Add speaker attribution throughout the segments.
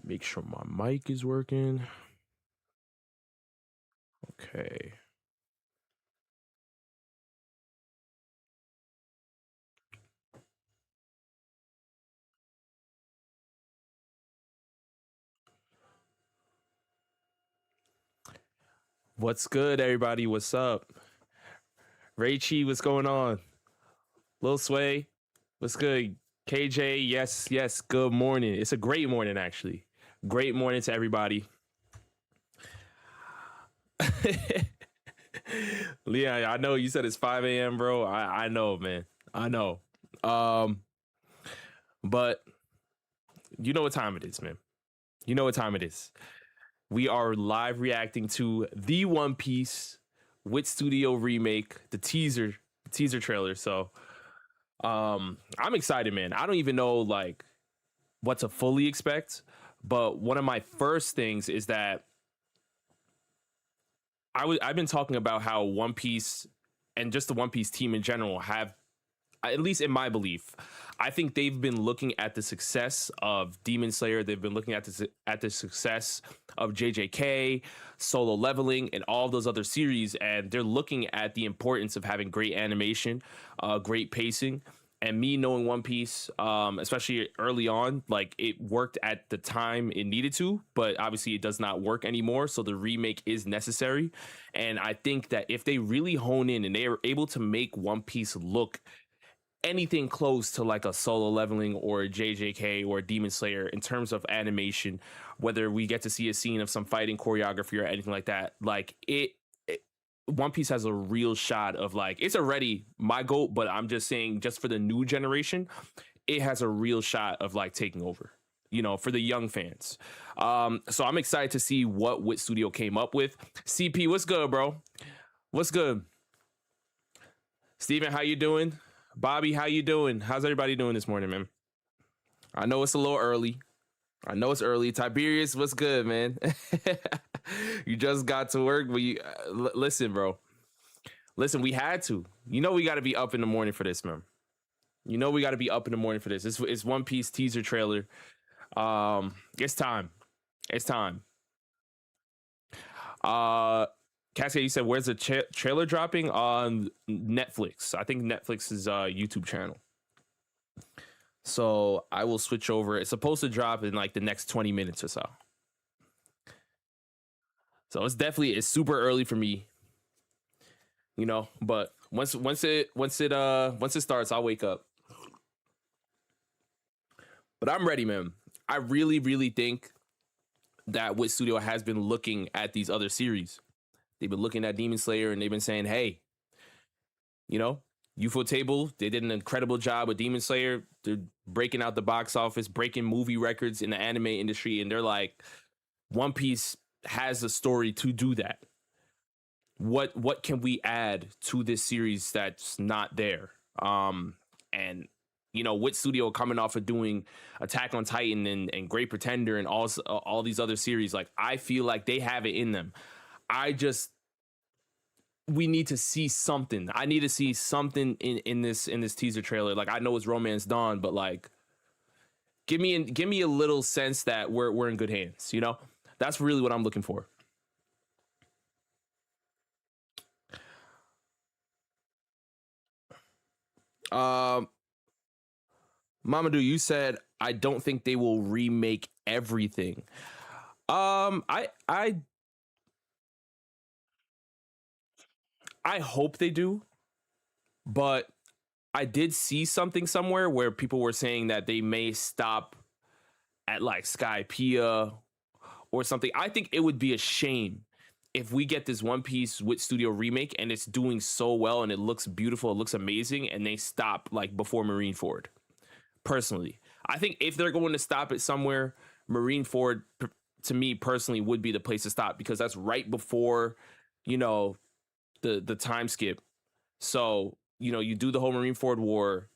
Speaker 1: Make sure my mic is working. Okay. What's good, everybody? What's up? Raichi, what's going on? Lil Sway, what's good? KJ, yes, good morning. It's a great morning, actually. Great morning to everybody. Leon, I know you said it's 5 a.m., bro. I know, man. I know. Um, but you know what time it is, man. You know what time it is. We are live reacting to the One Piece with Studio Remake, the teaser trailer. So I'm excited, man. I don't even know like what to fully expect, but one of my first things is that I've been talking about how One Piece and just the One Piece team in general have, at least in my belief, I think they've been looking at the success of Demon Slayer. They've been looking at the success of JJK, Solo Leveling, and all those other series, and they're looking at the importance of having great animation, great pacing. And me knowing One Piece, especially early on, like it worked at the time it needed to, but obviously it does not work anymore. So the remake is necessary. And I think that if they really hone in and they are able to make One Piece look anything close to like a Solo Leveling or a JJK or a Demon Slayer in terms of animation, whether we get to see a scene of some fighting choreography or anything like that, like One Piece has a real shot of like, it's already my goat, but I'm just saying, just for the new generation, it has a real shot of like taking over, you know, for the young fans. So I'm excited to see what Wit Studio came up with. CP, what's good, bro? What's good? Steven, how you doing? Bobby, how you doing? How's everybody doing this morning, man? I know it's a little early. I know it's early. Tiberius, what's good, man? You just got to work, but you listen, bro. Listen, we had to. You know, we got to be up in the morning for this, man. You know, we got to be up in the morning for this. It's One Piece teaser trailer. It's time. It's time. Cascade, you said where's the trailer dropping? On Netflix. I think Netflix's YouTube channel. So I will switch over. It's supposed to drop in like the next 20 minutes or so. So it's super early for me, you know. But once it starts, I'll wake up. But I'm ready, man. I really think that Wit Studio has been looking at these other series. They've been looking at Demon Slayer and they've been saying, hey, you know, Ufotable, they did an incredible job with Demon Slayer. They're breaking out the box office, breaking movie records in the anime industry, and they're like, One Piece has a story to do that. What can we add to this series that's not there? And you know, Wit Studio coming off of doing Attack on Titan and Great Pretender and all these other series, like I feel like they have it in them. We need to see something. I need to see something in this teaser trailer. Like I know it's Romance Dawn, but like give me a little sense that we're in good hands, you know? That's really what I'm looking for. Um Mamadou, you said I don't think they will remake everything. I hope they do, but I did see something somewhere where people were saying that they may stop at like Skypiea or something. I think it would be a shame if we get this One Piece with Studio remake and it's doing so well and it looks beautiful, it looks amazing, and they stop like before Marineford. Personally, I think if they're going to stop it somewhere, Marineford, to me personally, would be the place to stop because that's right before, you know, the time skip. So you know, you do the whole Marineford War,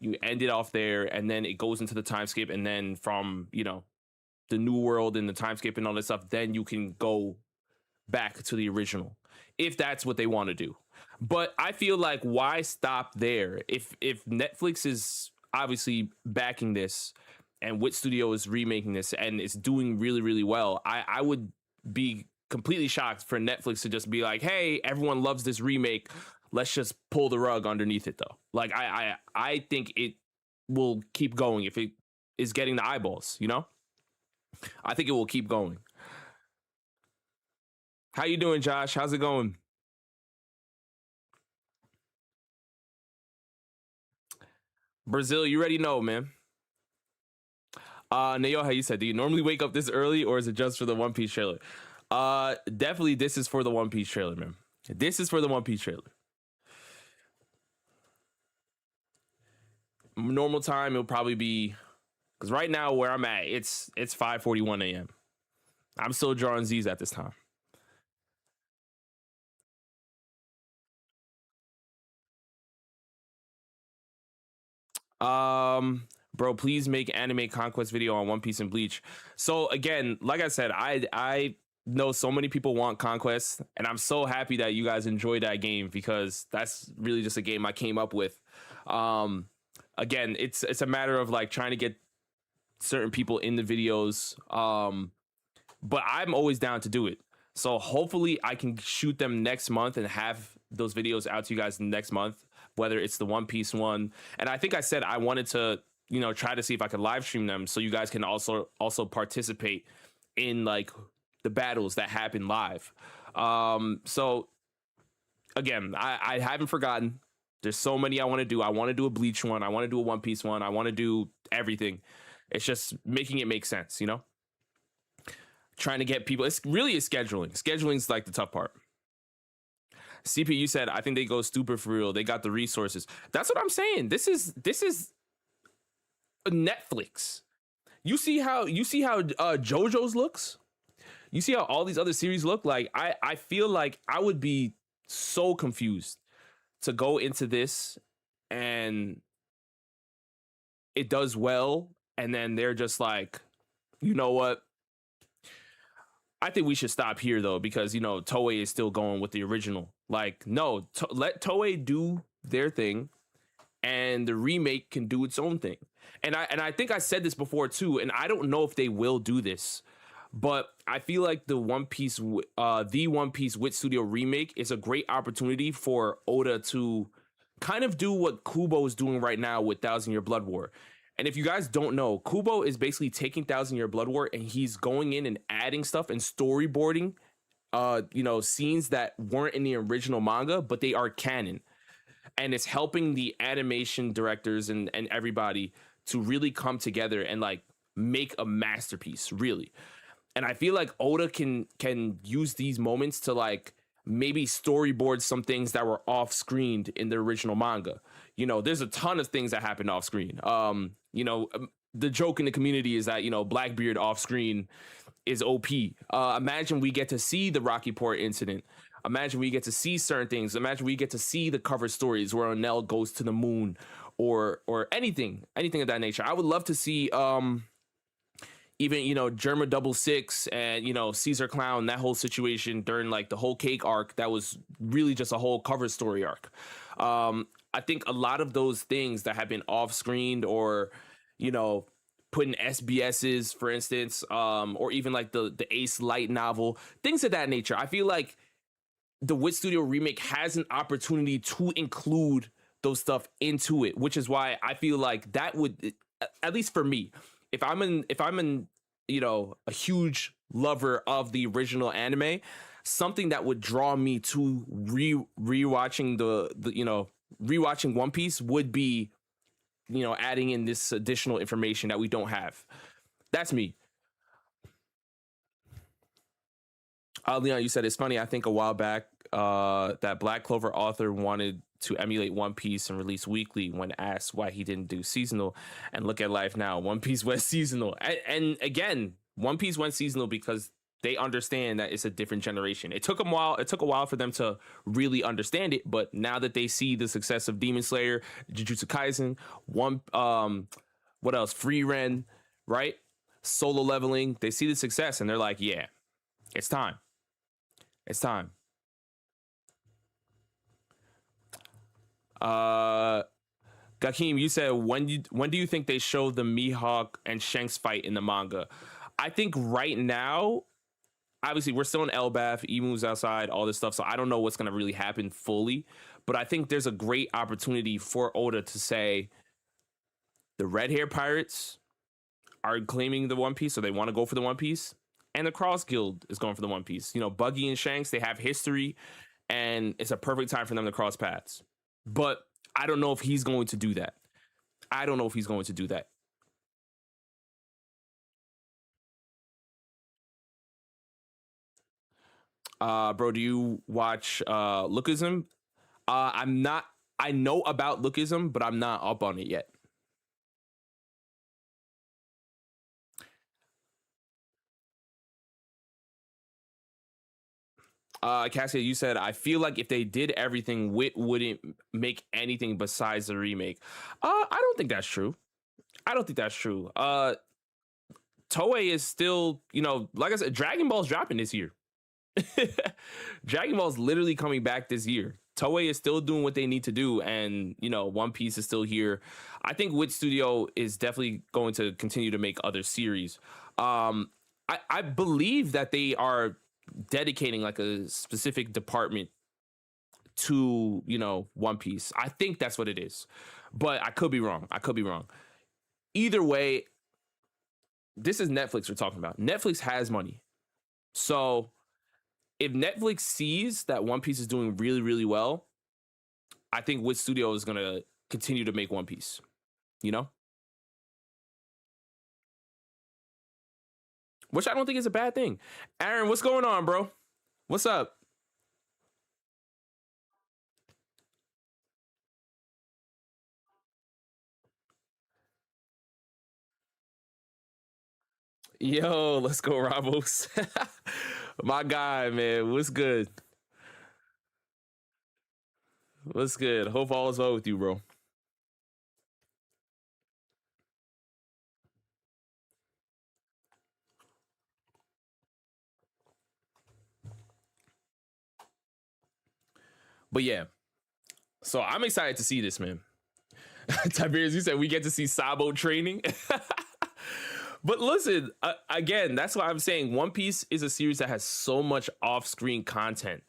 Speaker 1: you end it off there, and then it goes into the time skip, and then from, you know, the new world and the time skip and all this stuff, then you can go back to the original if that's what they want to do. But I feel like why stop there? If Netflix is obviously backing this, and Wit Studio is remaking this and it's doing really, really well, I would be completely shocked for Netflix to just be like, hey, everyone loves this remake. Let's just pull the rug underneath it though. Like I think it will keep going if it is getting the eyeballs, you know? I think it will keep going. How you doing, Josh? How's it going? Brazil, you already know, man. Nayo, how you said, do you normally wake up this early or is it just for the One Piece trailer? Definitely this is for the One Piece trailer, man. This is for the One Piece trailer. Normal time it'll probably be, because right now where I'm at, it's 5:41 a.m. I'm still drawing Z's at this time. Bro, please make anime conquest video on One Piece and Bleach. So again, like I said, I know so many people want conquest, and I'm so happy that you guys enjoyed that game because that's really just a game I came up with. Um, Again, it's a matter of like trying to get certain people in the videos. But I'm always down to do it. So hopefully I can shoot them next month and have those videos out to you guys next month, whether it's the One Piece one. And I think I said I wanted to, try to see if I could live stream them so you guys can also participate in like the battles that happen live. So again, I haven't forgotten. There's so many I want to do. I want to do a Bleach one. I want to do a One Piece one. I want to do everything. It's just making it make sense, trying to get people. It's really is scheduling. Scheduling's like the tough part. CPU said, I think they go stupid for real. They got the resources. That's what I'm saying. This is Netflix. You see how JoJo's looks? You see how all these other series look? Like I feel like I would be so confused to go into this and it does well and then they're just like, you know what? I think we should stop here though because Toei is still going with the original. Like, no, let Toei do their thing, and the remake can do its own thing. And I think I said this before too, and I don't know if they will do this, but I feel like the One Piece Wit Studio remake is a great opportunity for Oda to kind of do what Kubo is doing right now with Thousand Year Blood War. And if you guys don't know, Kubo is basically taking Thousand Year Blood War and he's going in and adding stuff and storyboarding, scenes that weren't in the original manga, but they are canon. And it's helping the animation directors and everybody to really come together and like make a masterpiece, really. And I feel like Oda can use these moments to like maybe storyboard some things that were off screened in the original manga. There's a ton of things that happened off screen. The joke in the community is that Blackbeard off screen is OP. Imagine we get to see the Rocky Port incident. Imagine we get to see certain things. Imagine we get to see the cover stories where Onel goes to the moon, or anything of that nature. I would love to see even Germa 66 and Caesar Clown, that whole situation during like the whole cake arc. That was really just a whole cover story arc. I think a lot of those things that have been off screened or put in SBSs, for instance, or even like the Ace Light novel, things of that nature. I feel like the Wit Studio remake has an opportunity to include those stuff into it, which is why I feel like that would, at least for me, if I'm in a huge lover of the original anime, something that would draw me to rewatching rewatching One Piece would be adding in this additional information that we don't have. That's me. Leon, you said it's funny. I think a while back that Black Clover author wanted to emulate One Piece and release weekly when asked why he didn't do seasonal. And look at life now. One Piece went seasonal. And again, One Piece went seasonal because they understand that it's a different generation. It took them while. It took a while for them to really understand it, but now that they see the success of Demon Slayer, Jujutsu Kaisen, what else? Free Ren, right? Solo leveling. They see the success and they're like, yeah, it's time. It's time. Gakeem, you said when do you think they show the Mihawk and Shanks fight in the manga? I think right now, obviously we're still in Elbaf, Emu's outside, all this stuff, so I don't know what's gonna really happen fully. But I think there's a great opportunity for Oda to say the red hair pirates are claiming the One Piece, so they want to go for the One Piece, and the Cross Guild is going for the One Piece. You know, Buggy and Shanks, they have history, and it's a perfect time for them to cross paths. But I don't know if he's going to do that. I don't know if he's going to do that. Bro, do you watch Lookism? I'm not. I know about Lookism, but I'm not up on it yet. Cassia, you said I feel like if they did everything, Wit wouldn't make anything besides the remake. I don't think that's true. I don't think that's true. Toei is still, like I said, Dragon Ball's dropping this year. Dragon Ball's literally coming back this year. Toei is still doing what they need to do, and One Piece is still here. I think Wit Studio is definitely going to continue to make other series. I believe that they are dedicating like a specific department to One Piece. I think that's what it is, but I could be wrong. I could be wrong. Either way, this is Netflix we're talking about. Netflix has money, so if Netflix sees that One Piece is doing really, really well, I think Wit Studio is gonna continue to make One Piece. You know, which I don't think is a bad thing. Aaron, what's going on, bro? What's up? Yo, let's go, Ramos. My guy, man. What's good? What's good? Hope all is well with you, bro. But yeah, so I'm excited to see this, man. Tiberius, you said we get to see Sabo training. But listen, again, that's why I'm saying One Piece is a series that has so much off-screen content,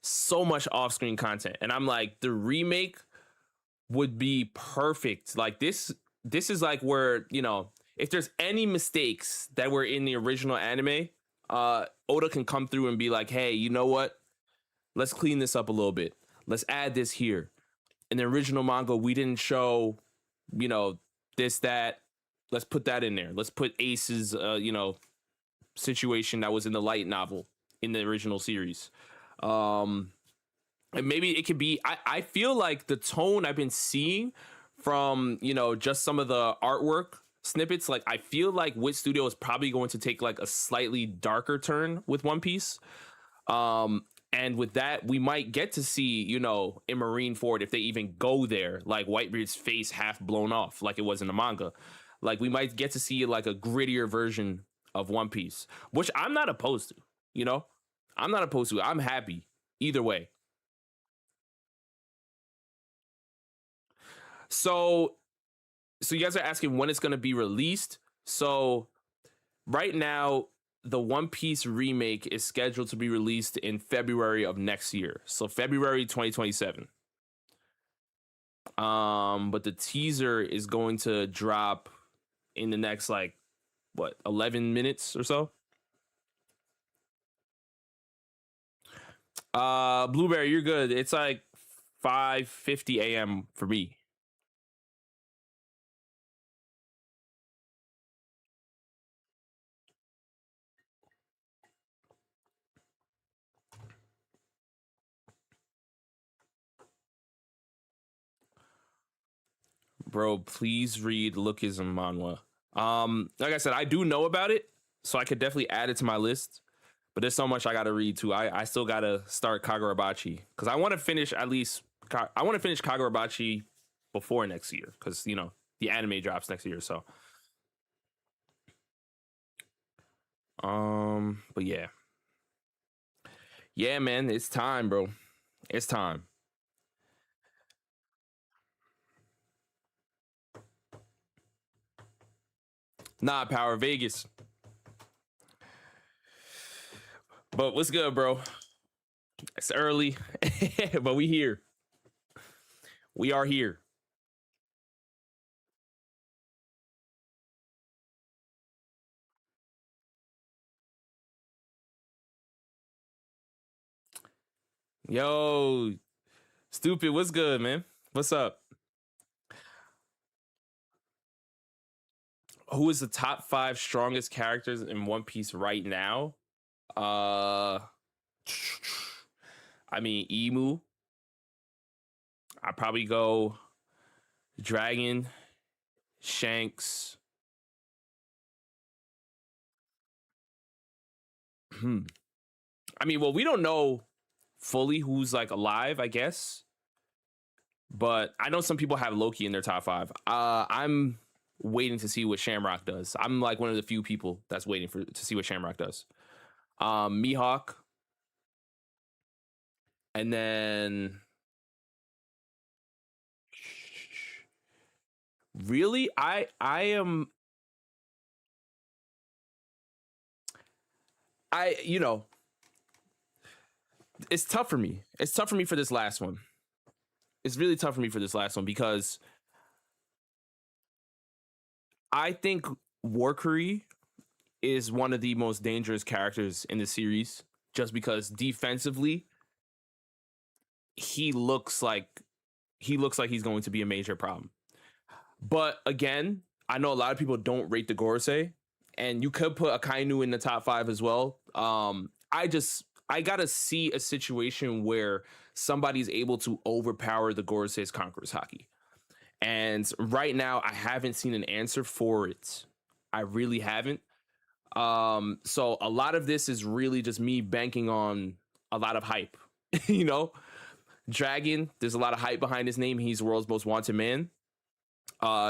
Speaker 1: so much off-screen content, and I'm like, the remake would be perfect. Like this is like where if there's any mistakes that were in the original anime, Oda can come through and be like, hey, you know what? Let's clean this up a little bit. Let's add this here. In the original manga, we didn't show, this, that. Let's put that in there. Let's put Ace's, situation that was in the light novel in the original series. And maybe it could be, I feel like the tone I've been seeing from, just some of the artwork snippets, like I feel like Wit Studio is probably going to take like a slightly darker turn with One Piece. And with that, we might get to see, in Marineford, if they even go there, like Whitebeard's face half blown off, like it was in the manga. Like we might get to see like a grittier version of One Piece, which I'm not opposed to. You know, I'm not opposed to it. I'm happy either way. So, so you guys are asking when it's going to be released. So right now, the One Piece remake is scheduled to be released in February of next year. So February 2027. But the teaser is going to drop in the next like what 11 minutes or so. Blueberry, you're good. It's like 5:50 a.m. for me. Bro, please read Lookism manhwa. Like I said, I do know about it, so I could definitely add it to my list. But there's so much I gotta read too. I still gotta start Kagurabachi because I want to finish at least. I want to finish Kagurabachi before next year because the anime drops next year. So, but yeah, yeah, man, it's time, bro. It's time. Nah, Power Vegas. But what's good, bro? It's early, but we here. We are here. Yo, stupid. What's good, man? What's up? Who is the top five strongest characters in One Piece right now? Uh, I mean, Emu. I probably go Dragon, Shanks. Hmm. I mean, well, we don't know fully who's like alive, I guess. But I know some people have Loki in their top five. I'm waiting to see what Shamrock does. I'm like one of the few people that's waiting for to see what Shamrock does. Mihawk, and then really, I am I you know it's tough for me. It's tough for me for this last one. It's really tough for me for this last one because I think Warcry is one of the most dangerous characters in the series just because defensively he looks like he's going to be a major problem. But again, I know a lot of people don't rate the Gorosei, and you could put Akainu in the top five as well. I gotta see a situation where somebody's able to overpower the Gorosei's Conqueror's Haki. And right now, I haven't seen an answer for it. I really haven't. So a lot of this is really just me banking on a lot of hype. you know, Dragon, there's a lot of hype behind his name. He's the world's most wanted man.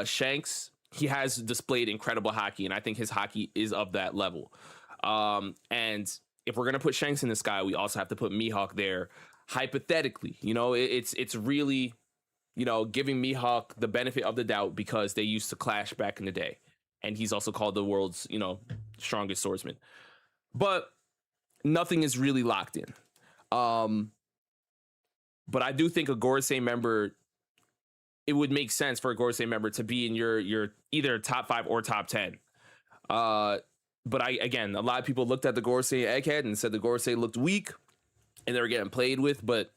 Speaker 1: Shanks, he has displayed incredible Haki, and I think his Haki is of that level. And if we're gonna put Shanks in the sky, we also have to put Mihawk there. Hypothetically, it's really, giving Mihawk the benefit of the doubt because they used to clash back in the day, and he's also called the world's, strongest swordsman. But nothing is really locked in. But I do think a Gorosei member, it would make sense for a Gorosei member to be in your either top five or top 10. But again, a lot of people looked at the Gorosei Egghead and said the Gorosei looked weak and they were getting played with. But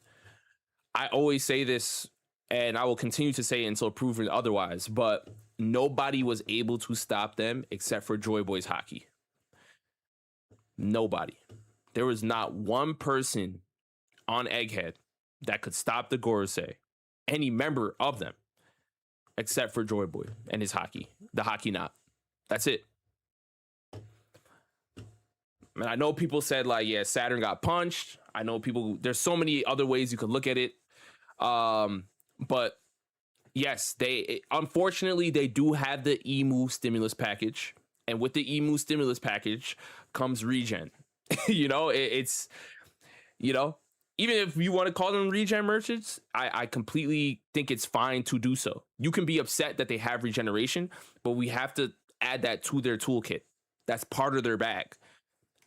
Speaker 1: I always say this, and I will continue to say it until proven otherwise. But nobody was able to stop them except for Joy Boy's Haki. Nobody. There was not one person on Egghead that could stop the Gorosei, any member of them, except for Joy Boy and his Haki, the Haki knot. That's it. And I know people said like, yeah, Saturn got punched. I know there's so many other ways you could look at it. But yes, unfortunately they do have the Emu stimulus package, and with the Emu stimulus package comes regen. It's even if you want to call them regen merchants, I completely think it's fine to do so. You can be upset that they have regeneration, but we have to add that to their toolkit. That's part of their bag.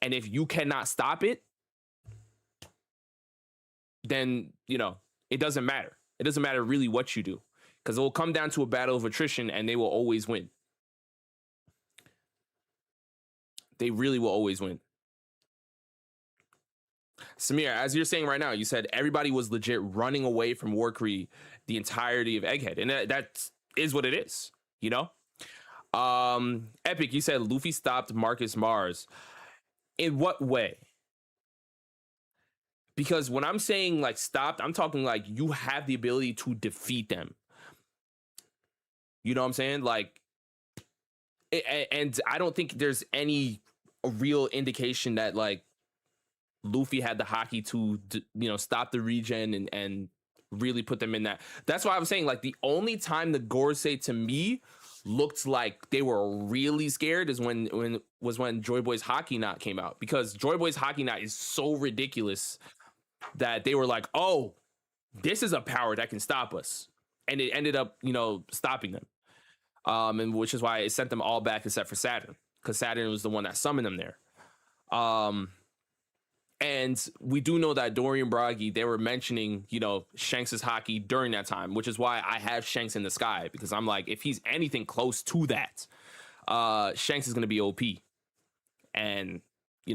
Speaker 1: And if you cannot stop it, then, it doesn't matter. It doesn't matter really what you do, because it will come down to a battle of attrition and they will always win. They really will always win. Samir, as you're saying right now, you said everybody was legit running away from Warcry the entirety of Egghead. And that is what it is, Epic, you said Luffy stopped Marcus Mars. In what way? Because when I'm saying like stopped, I'm talking like you have the ability to defeat them. You know what I'm saying? Like, and I don't think there's any real indication that like Luffy had the Haki to stop the regen and really put them in that. That's why I'm saying like the only time the Gorosei to me looked like they were really scared is when Joy Boy's Haki knot came out, because Joy Boy's Haki knot is so ridiculous that they were like, oh, this is a power that can stop us, and it ended up stopping them. and which is why it sent them all back except for Saturn, because Saturn was the one that summoned them there. Um, and we do know that Dorian Bragi, they were mentioning, Shanks's hockey during that time, which is why I have Shanks in the sky, because I'm like, if he's anything close to that, Shanks is going to be OP. And,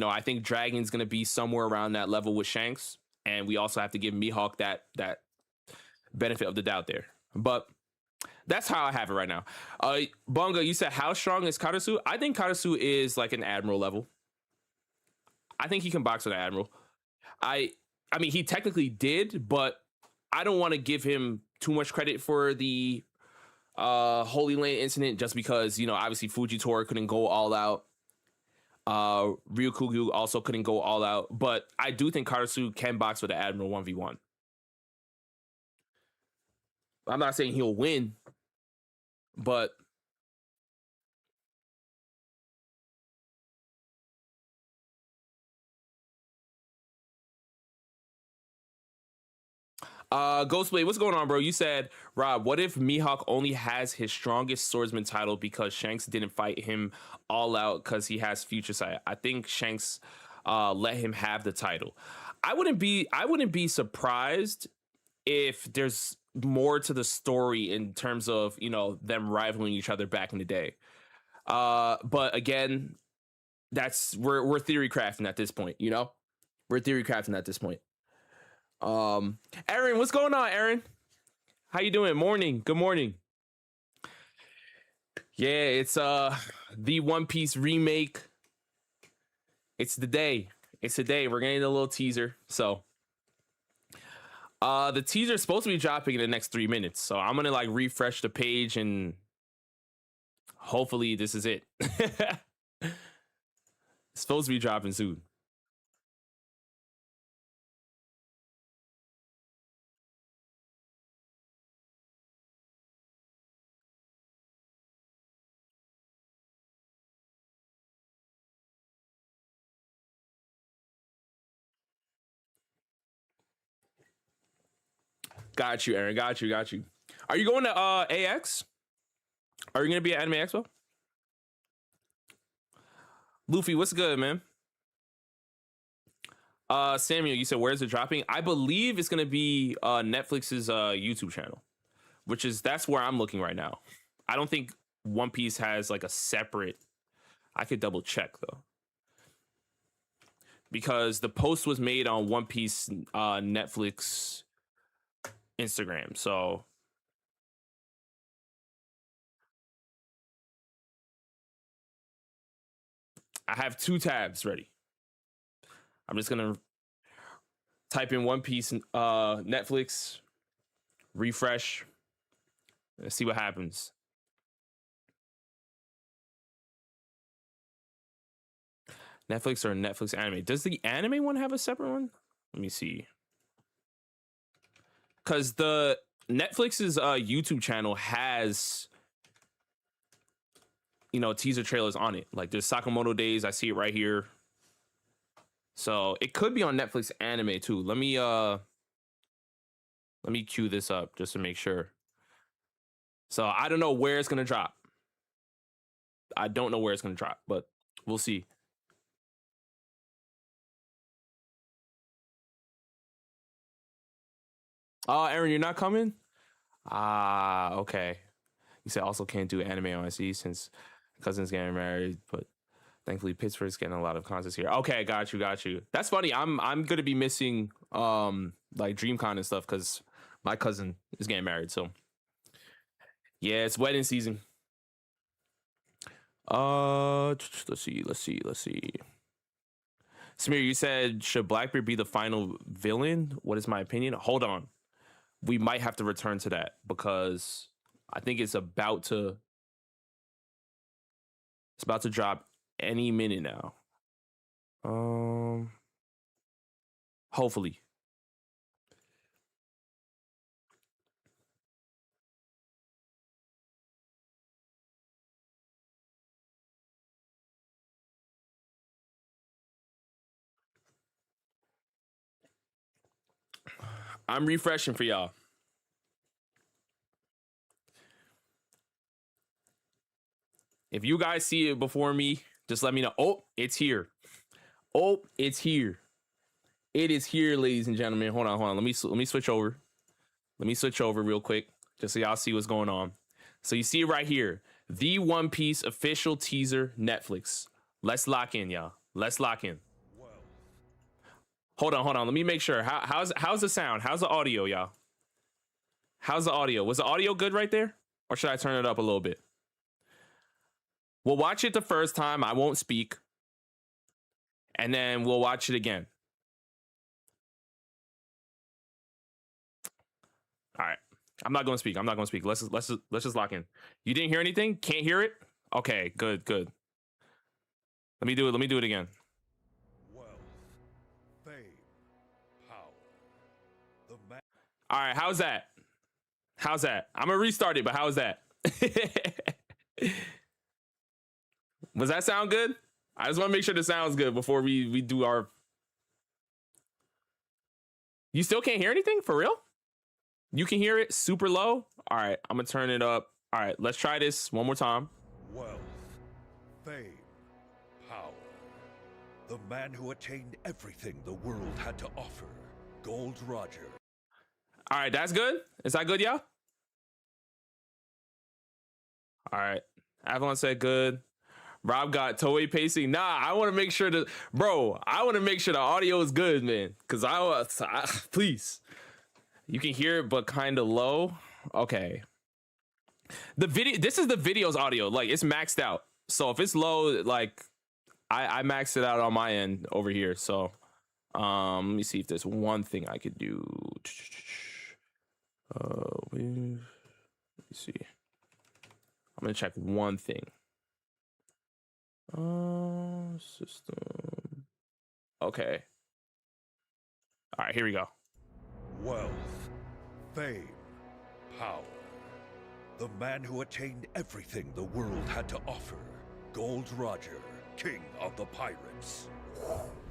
Speaker 1: I think Dragon's going to be somewhere around that level with Shanks. And we also have to give Mihawk that benefit of the doubt there. But that's how I have it right now. Bonga, you said how strong is Karasu? I think Karasu is like an admiral level. I think he can box with an admiral. I mean, he technically did, but I don't want to give him too much credit for the Holy Land incident, just because, obviously Fujitora couldn't go all out. Ryukugu also couldn't go all out, but I do think Karasu can box with an admiral 1v1. I'm not saying he'll win, but Ghostblade, what's going on, bro? You said, Rob, what if Mihawk only has his strongest swordsman title because Shanks didn't fight him all out because he has future sight? I think Shanks let him have the title. I wouldn't be surprised if there's more to the story in terms of, them rivaling each other back in the day. But again, we're theory crafting at this point, We're theory crafting at this point. Aaron, what's going on, Aaron? How you doing? Morning. Good morning. Yeah, it's the One Piece remake. It's the day. It's the day. We're getting a little teaser. So the teaser is supposed to be dropping in the next 3 minutes. So I'm gonna refresh the page and hopefully this is it. It's supposed to be dropping soon. Got you, Aaron. Got you. Are you going to AX? Are you gonna be at Anime Expo? Luffy, what's good, man? Samuel, you said where's it dropping? I believe it's gonna be Netflix's YouTube channel, that's where I'm looking right now. I don't think One Piece has a separate. I could double check though, because the post was made on One Piece Netflix Instagram. So I have 2 tabs ready. I'm just gonna type in One Piece Netflix, refresh, and see what happens. Netflix or Netflix anime? Does the anime one have a separate one? Let me see. Because the Netflix's YouTube channel has, teaser trailers on it. Like there's Sakamoto Days. I see it right here. So it could be on Netflix anime too. Let me cue this up just to make sure. So I don't know where it's gonna drop. I don't know where it's gonna drop, but we'll see. Aaron, you're not coming? Ah, okay. You said also can't do anime on IC since cousin's getting married, but thankfully Pittsburgh's getting a lot of concerts here. Okay, got you. That's funny. I'm gonna be missing DreamCon and stuff because my cousin is getting married. So yeah, it's wedding season. Let's see. Samir, you said should Blackbeard be the final villain? What is my opinion? Hold on. We might have to return to that because I think it's about to drop any minute now. Hopefully. I'm refreshing for y'all. If you guys see it before me, just let me know. Oh, it's here. Oh, it's here. It is here, ladies and gentlemen. Hold on. Let me switch over. Let me switch over real quick, just so y'all see what's going on. So you see it right here, the One Piece official teaser, Netflix. Let's lock in, y'all. Let's lock in. Hold on. Let me make sure. How's the sound? How's the audio, y'all? How's the audio? Was the audio good right there? Or should I turn it up a little bit? We'll watch it the first time. I won't speak. And then we'll watch it again. All right. I'm not going to speak. Let's just lock in. You didn't hear anything? Can't hear it? Okay, good. Let me do it again. Wealth, fame, power. All right, how's that? I'm gonna restart it, but how's that? Was that sound good? I just want to make sure the sound's good before we do our. You still can't hear anything? For real? You can hear it super low? All right, I'm gonna turn it up. All right, let's try this one more time. Wealth, fame, power. The man who attained everything the world had to offer. Gold Roger. All right, that's good. Is that good, y'all? All right. Avalon said good. Rob got Toei pacing. Nah, I want to make sure I want to make sure the audio is good, man. Because please. You can hear it, but kind of low. Okay. This is the video's audio. Like, it's maxed out. So if it's low, like, I maxed it out on my end over here. So, let me see if there's one thing I could do. Let me see. I'm gonna check one thing. System. Okay. All right, here we go. Wealth, fame, power. The man who attained everything the world had to offer. Gold Roger, king of the pirates.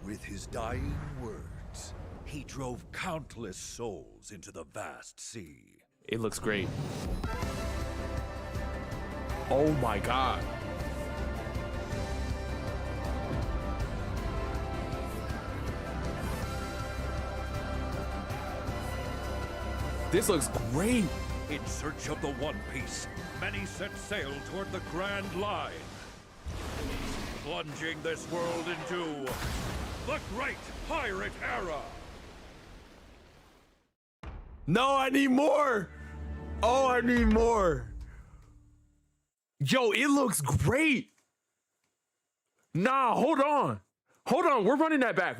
Speaker 1: With his dying words, he drove countless souls into the vast sea. It looks great. Oh my God. This looks great. In search of the One Piece, many set sail toward the Grand Line, plunging this world into the Great Pirate Era. No, I need more. Oh, I need more. Yo, it looks great. Nah, hold on. We're running that back.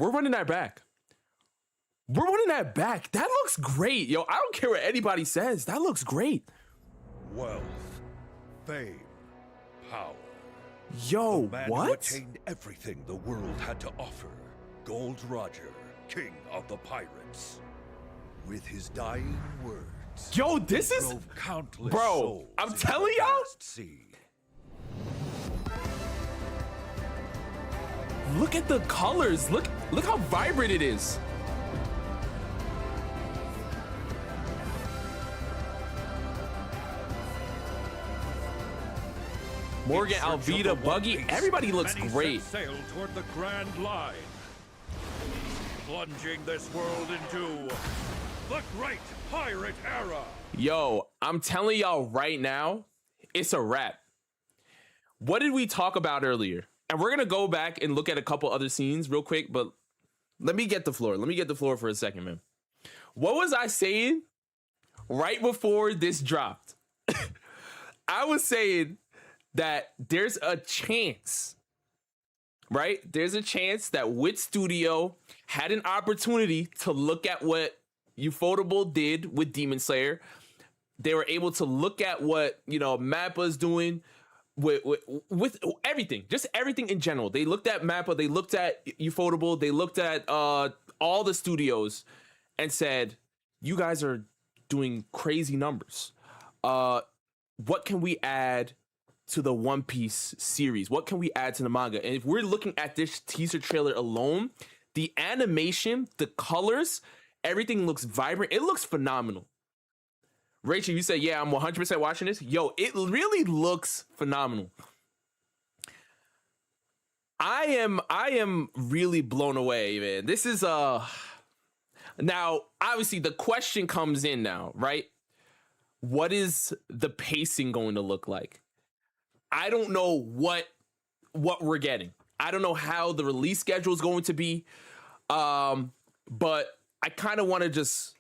Speaker 1: That looks great. Yo, I don't care what anybody says. That looks great. Wealth, fame, power. Yo, the man what? Who attained everything the world had to offer. Gold Roger, king of the pirates. With his dying words. Yo, this is countless bro. I'm telling y'all. Look at the colors. Look how vibrant it is. Morgan, Alvida, Buggy, everybody looks great. Sail toward the Grand Line, plunging this world into the Great Pirate Era. Yo, I'm telling y'all right now, it's a wrap. What did we talk about earlier? And we're gonna go back and look at a couple other scenes real quick, but let me get the floor. Let me get the floor for a second, man. What was I saying right before this dropped? I was saying that there's a chance, right? There's a chance that Wit Studio had an opportunity to look at what Ufotable did with Demon Slayer. They were able to look at what, Mappa's doing with everything, just everything in general. They looked at Mappa, they looked at Ufotable, they looked at all the studios and said, you guys are doing crazy numbers. What can we add to the One Piece series? What can we add to the manga? And if we're looking at this teaser trailer alone, the animation, the colors, everything looks vibrant. It looks phenomenal. Rachel, you said, yeah, I'm 100% watching this. Yo, it really looks phenomenal. I am really blown away, man. This is now obviously the question comes in now, right? What is the pacing going to look like? I don't know what we're getting. I don't know how the release schedule is going to be. But I kind of want to just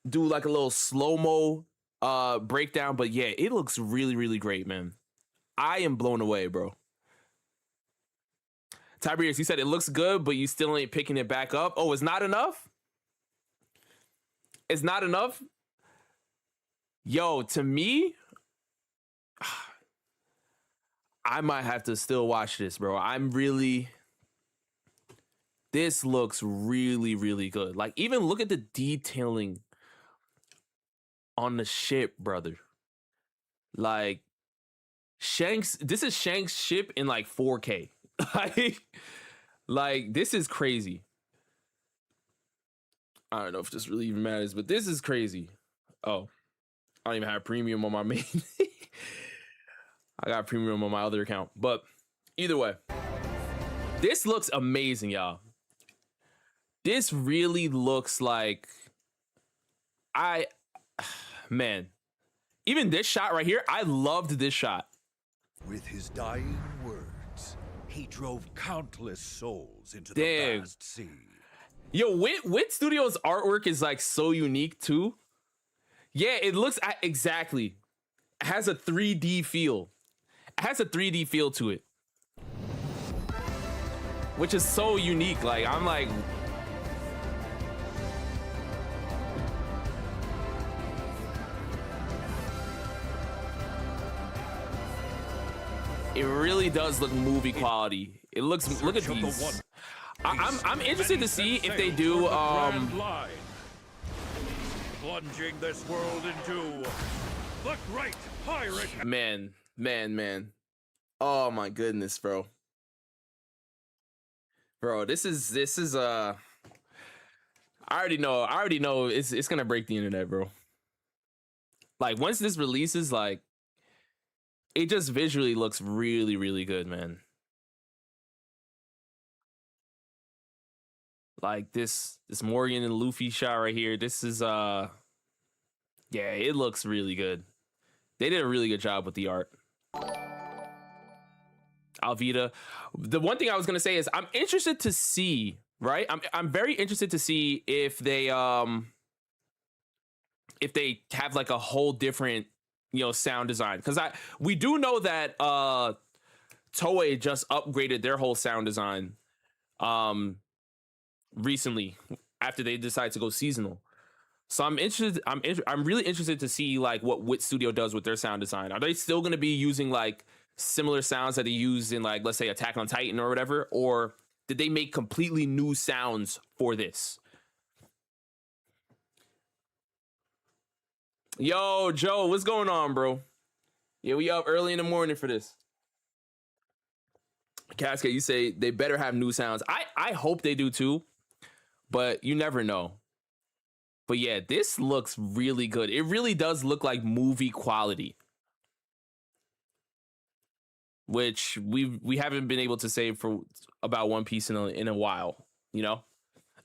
Speaker 1: do like a little slow-mo breakdown. But yeah, it looks really, really great, man. I am blown away, bro. Tiberius, you said it looks good, but you still ain't picking it back up. Oh, it's not enough? It's not enough? Yo, to me, I might have to still watch this, bro. This looks really, really good. Like, even look at the detailing on the ship, brother. Like, this is Shank's ship in like 4K. like this is crazy. I don't know if this really even matters, but this is crazy. Oh, I don't even have premium on my main. I got premium on my other account, but either way, this looks amazing, y'all. This really looks like man, even this shot right here, I loved this shot.
Speaker 2: With his dying words, he drove countless souls into the vast sea.
Speaker 1: Yo, Wit Studios artwork is like so unique too. Yeah, it looks exactly. It has a 3D feel. It has a 3D feel to it, which is so unique. Like, I'm like, it really does look movie quality. It looks, look at these. I'm interested to see if they do
Speaker 2: plunging this world into the great pirate.
Speaker 1: Man. Oh my goodness, bro. Bro, this is I already know it's gonna break the internet, bro. Like, once this releases, like, it just visually looks really, really good, man. Like this Morgan and Luffy shot right here. This is yeah, it looks really good. They did a really good job with the art. Alvida. The one thing I was gonna say is I'm interested to see, right? I'm very interested to see if they have like a whole different, sound design. Because we do know that Toei just upgraded their whole sound design recently after they decided to go seasonal. So I'm interested. I'm really interested to see like what Wit Studio does with their sound design. Are they still going to be using like similar sounds that they use in, like, let's say Attack on Titan or whatever, or did they make completely new sounds for this? Yo, Joe, what's going on, bro? Yeah, we up early in the morning for this. Cascade, you say they better have new sounds. I hope they do too, but you never know. But yeah, this looks really good. It really does look like movie quality, which we haven't been able to say for about One Piece in a while,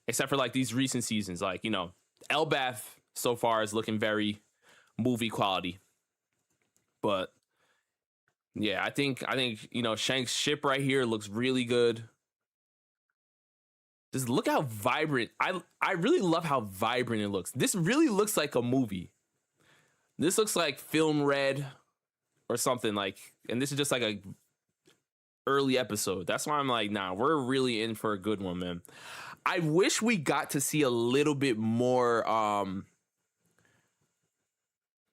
Speaker 1: except for like these recent seasons. Like, Elbaf so far is looking very movie quality. But yeah, I think Shank's ship right here looks really good. Just look how vibrant. I really love how vibrant it looks. This really looks like a movie. This looks like film red or something, like, and this is just like a early episode. That's why I'm like, nah, we're really in for a good one, man. I wish we got to see a little bit more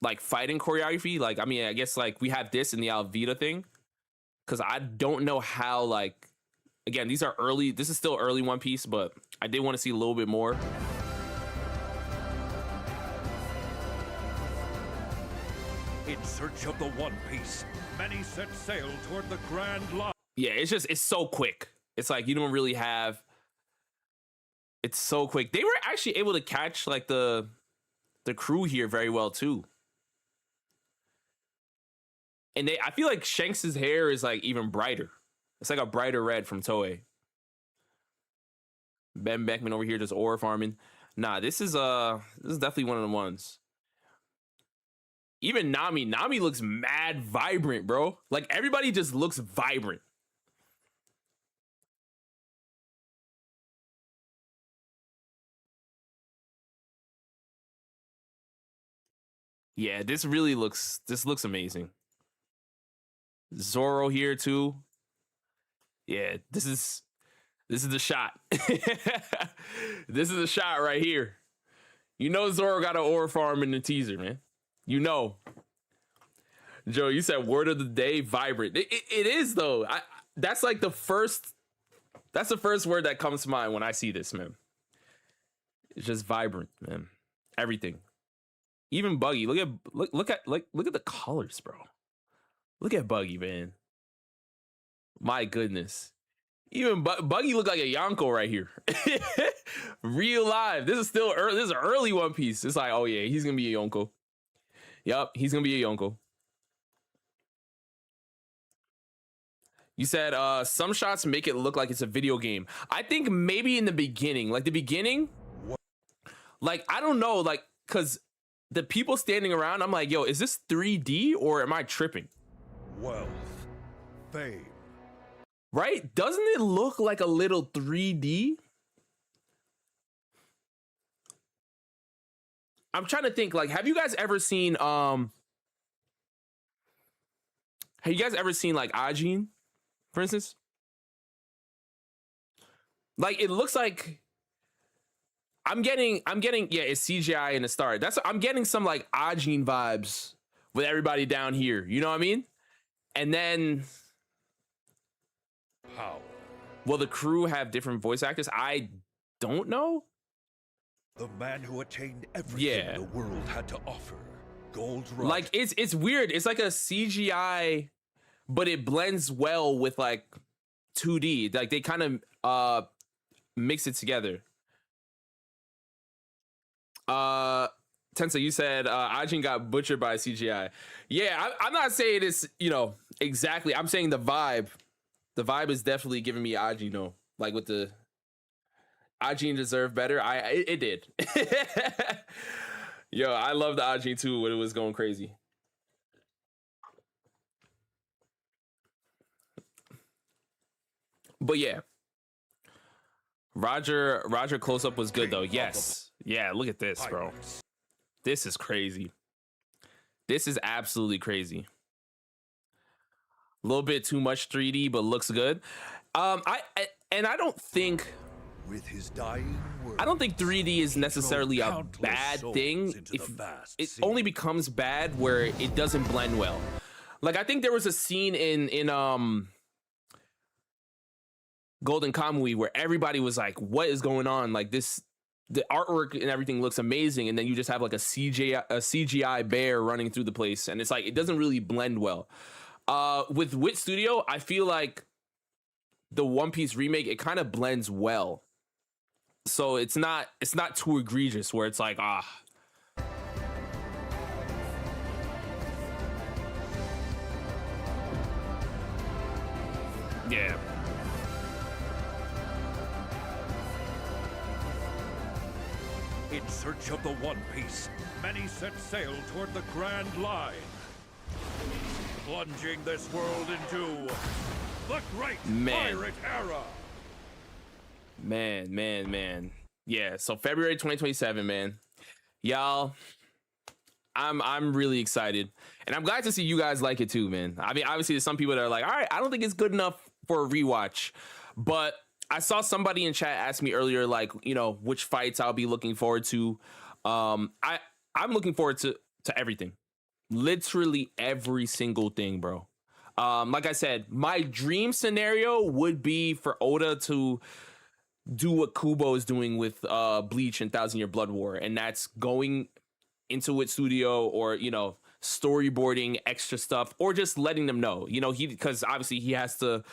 Speaker 1: like fighting choreography. Like, I mean, I guess like we have this in the Alvida thing, because I don't know how, like, again, this is still early One Piece, but I did want to see a little bit more.
Speaker 2: In search of the One Piece, many set sail toward the Grand Line.
Speaker 1: Yeah, it's so quick. It's like you don't really have. It's so quick. They were actually able to catch like the crew here very well too. And I feel like Shanks's hair is like even brighter. It's like a brighter red from Toei. Ben Beckman over here just ore farming. Nah, this is definitely one of the ones. Even Nami looks mad vibrant, bro. Like everybody just looks vibrant. Yeah, this looks amazing. Zoro here too. Yeah, this is the shot. This is the shot right here. You know Zoro got an ore farm in the teaser, man. You know. Joe, you said word of the day, vibrant. It is though. That's like the first word that comes to mind when I see this, man. It's just vibrant, man. Everything. Even Buggy. Look at the colors, bro. Look at Buggy, man. My goodness. Even Buggy look like a Yonko right here. Real live. This is still early. This is an early One Piece. It's like, oh yeah, he's gonna be a Yonko. Yup, he's gonna be a Yonko. You said some shots make it look like it's a video game. I think maybe in the beginning, like I don't know, like, cause the people standing around, I'm like, yo, is this 3D or am I tripping?
Speaker 2: Wealth, fame.
Speaker 1: Right? Doesn't it look like a little 3D? I'm trying to think, like, have you guys ever seen like Ajin, for instance? Like it looks like I'm getting yeah, it's CGI in the start. I'm getting some like Ajin vibes with everybody down here. You know what I mean? And then
Speaker 2: Power.
Speaker 1: Will the crew have different voice actors? I don't know.
Speaker 2: The man who attained everything the world had to offer. Gold rush.
Speaker 1: Like it's weird. It's like a CGI, but it blends well with like 2D. Like they kind of mix it together. Tensa, you said Ajin got butchered by CGI. Yeah, I'm not saying it's, exactly. I'm saying the vibe. The vibe is definitely giving me Ajin, though. Like with the Ajin deserved better. It did. Yo, I love the Ajin too when it was going crazy. But yeah. Roger close up was good though. Yes. Yeah, look at this, bro. This is crazy. This is absolutely crazy. A little bit too much 3D, but looks good. I don't think
Speaker 2: with his dying words,
Speaker 1: I don't think 3D is necessarily a bad thing. If it only becomes bad where it doesn't blend well. Like I think there was a scene in Golden Kamui where everybody was like, what is going on? Like the artwork and everything looks amazing, and then you just have like a CGI bear running through the place, and it's like it doesn't really blend well. With Wit Studio, I feel like the One Piece remake, it kind of blends well, so it's not too egregious where it's like yeah.
Speaker 2: In search of the One Piece, many set sail toward the Grand Line, plunging this world into the Great Pirate Era.
Speaker 1: Man. Yeah, so February 2027, man. Y'all, I'm really excited. And I'm glad to see you guys like it too, man. I mean, obviously there's some people that are like, all right, I don't think it's good enough for a rewatch. But I saw somebody in chat ask me earlier, like, which fights I'll be looking forward to. I'm looking forward to everything. Literally every single thing, bro. Like I said, my dream scenario would be for Oda to do what Kubo is doing with Bleach and Thousand Year Blood War, and that's going into Wit Studio or storyboarding extra stuff, or just letting them know, because obviously he has to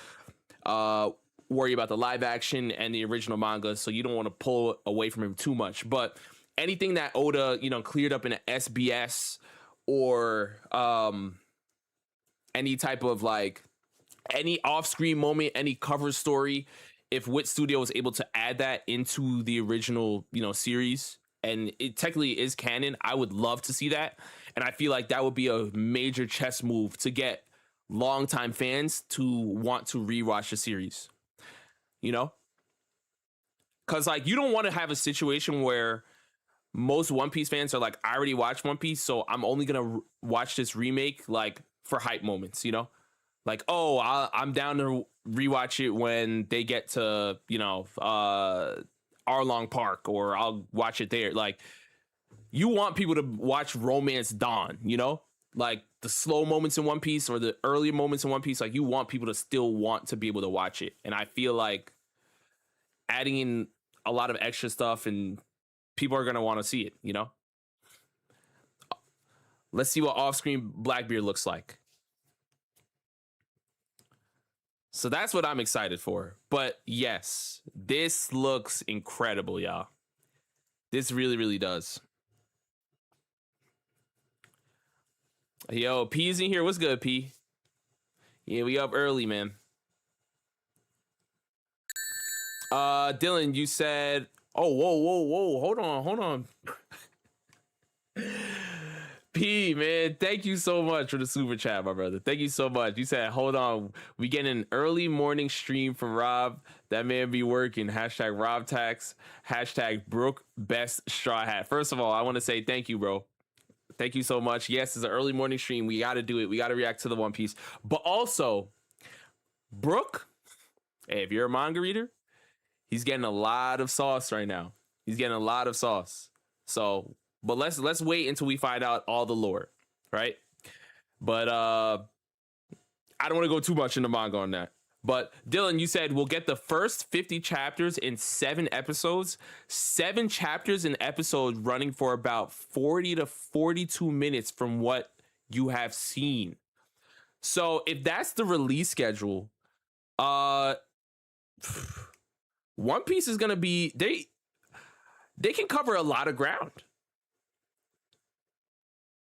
Speaker 1: worry about the live action and the original manga, so you don't want to pull away from him too much. But anything that Oda cleared up in an SBS or any type of like any off-screen moment, any cover story, if Wit Studio was able to add that into the original, series, and it technically is canon, I would love to see that. And I feel like that would be a major chess move to get longtime fans to want to rewatch the series. You know? Because like you don't want to have a situation where most One Piece fans are like, I already watched One Piece, so I'm only gonna watch this remake like for hype moments, like, oh, I'm down to rewatch it when they get to Arlong Park, or I'll watch it there. Like, you want people to watch Romance Dawn, like the slow moments in One Piece or the earlier moments in One Piece. Like, you want people to still want to be able to watch it, and I feel like adding in a lot of extra stuff and people are gonna want to see it. Let's see what off-screen Blackbeard looks like. So that's what I'm excited for. But yes, this looks incredible, y'all. This really, really does. Yo, P's in here. What's good, P? Yeah, we up early, man. Dylan, you said, oh, whoa. Hold on. P, man, thank you so much for the super chat, my brother. Thank you so much. You said, hold on, we get an early morning stream from Rob. That man be working. Hashtag Rob Tax. Hashtag Brooke Best Straw Hat. First of all, I want to say thank you, bro. Thank you so much. Yes, it's an early morning stream. We got to do it. We got to react to the One Piece. But also, Brooke, hey, if you're a manga reader, he's getting a lot of sauce right now. He's getting a lot of sauce. So, but let's wait until we find out all the lore, right? But I don't want to go too much into manga on that. But Dylan, you said we'll get the first 50 chapters in 7 episodes. 7 chapters in episode running for about 40 to 42 minutes from what you have seen. So if that's the release schedule, One Piece is gonna be they can cover a lot of ground.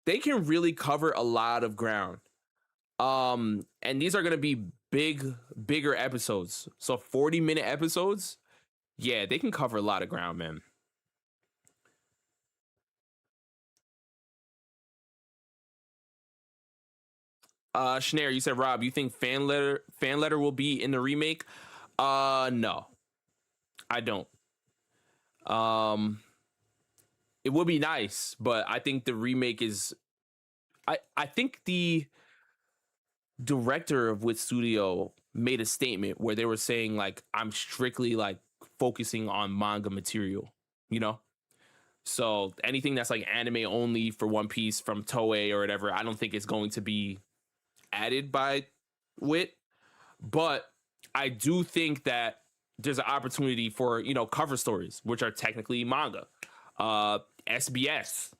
Speaker 1: They can really cover a lot of ground. And these are gonna be bigger episodes. So 40-minute episodes, yeah, they can cover a lot of ground, man. Schneer, you said, Rob, you think fan letter will be in the remake? No, I don't. It would be nice, but I think the remake is. I think the director of Wit Studio made a statement where they were saying like, I'm strictly like focusing on manga material, So anything that's like anime only for One Piece from Toei or whatever, I don't think it's going to be added by Wit. But I do think that there's an opportunity for, cover stories, which are technically manga. SBS,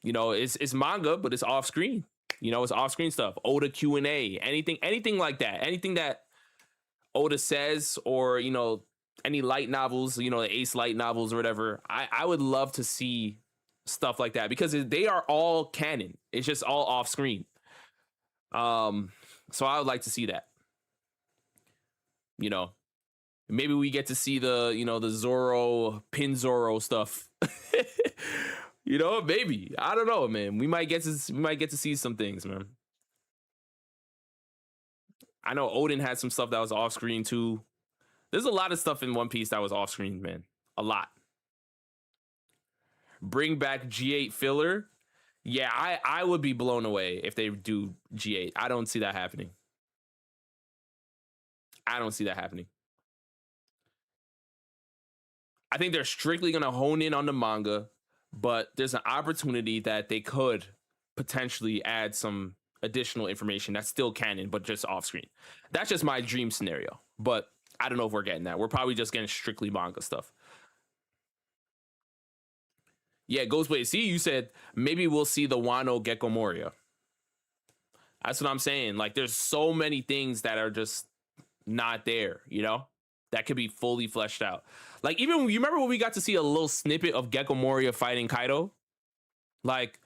Speaker 1: it's manga, but it's off screen. It's off screen stuff. Oda Q&A, anything like that. Anything that Oda says, or, any light novels, the Ace light novels or whatever. I would love to see stuff like that because they are all canon. It's just all off screen. So I would like to see that. Maybe we get to see the, the Zoro, Pin Zoro stuff. Maybe. I don't know, man. We might get to see some things, man. I know Odin had some stuff that was off screen too. There's a lot of stuff in One Piece that was off screen, man. A lot. Bring back G8 filler. Yeah, I would be blown away if they do G8. I don't see that happening. I think they're strictly going to hone in on the manga, but there's an opportunity that they could potentially add some additional information that's still canon, but just off screen. That's just my dream scenario, but I don't know if we're getting that. We're probably just getting strictly manga stuff. Yeah, Ghostblade. See, you said maybe we'll see the Wano Gecko Moria. That's what I'm saying. Like, there's so many things that are just not there, that could be fully fleshed out. Like, even you remember when we got to see a little snippet of Gecko Moria fighting Kaido? Like,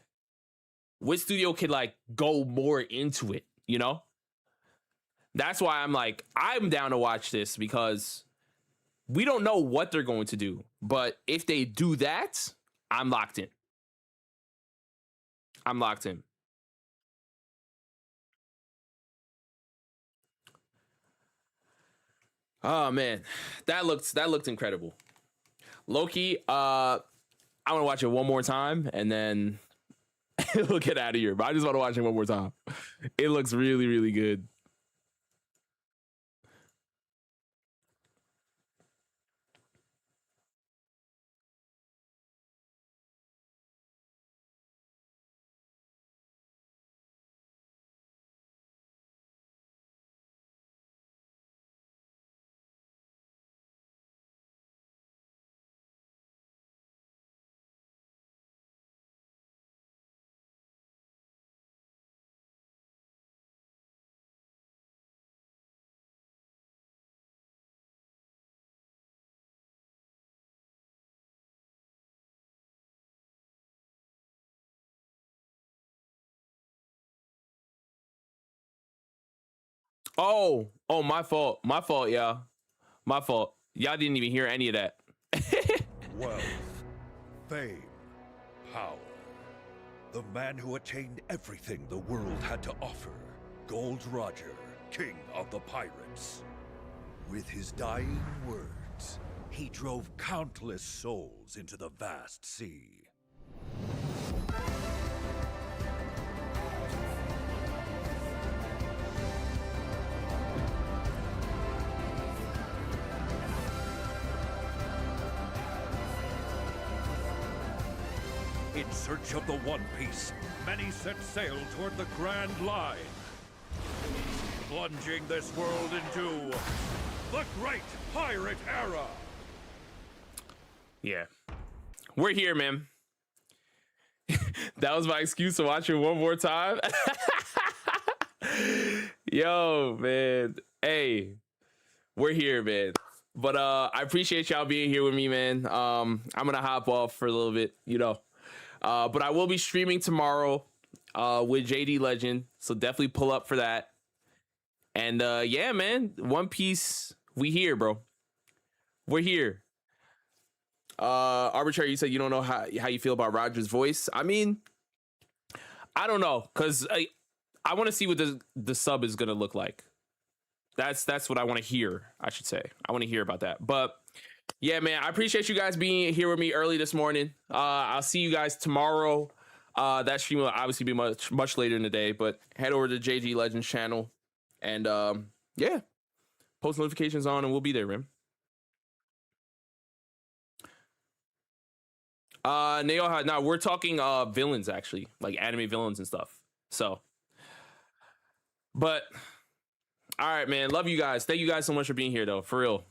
Speaker 1: Wit Studio could like go more into it, That's why I'm like, I'm down to watch this because we don't know what they're going to do. But if they do that, I'm locked in. I'm locked in. Oh man, that looked incredible. Loki, I want to watch it one more time and then we'll get out of here. But I just want to watch it one more time. It looks really, really good. Oh, my fault. My fault, y'all. My fault. Y'all didn't even hear any of that.
Speaker 2: Wealth, fame, power. The man who attained everything the world had to offer. Gold Roger, king of the pirates. With his dying words, he drove countless souls into the vast sea. In search of the One Piece, many set sail toward the Grand Line, plunging this world into the Great Pirate Era.
Speaker 1: Yeah. We're here, man. That was my excuse to watch it one more time. Yo, man. Hey, we're here, man. But I appreciate y'all being here with me, man. I'm gonna hop off for a little bit, you know. But I will be streaming tomorrow with JD Legend, so definitely pull up for that. And yeah, man, One Piece, we here, bro. We're here. Arbitrary, you said you don't know how you feel about Roger's voice. I mean, I don't know, because I want to see what the sub is gonna look like. That's what I want to hear, I should say. I want to hear about that. But yeah, man, I appreciate you guys being here with me early this morning. I'll see you guys tomorrow. That stream will obviously be much later in the day, but head over to JG Legends channel and yeah, post notifications on and we'll be there, man. Now we're talking villains, actually, like anime villains and stuff. So, but all right, man, love you guys. Thank you guys so much for being here, though, for real.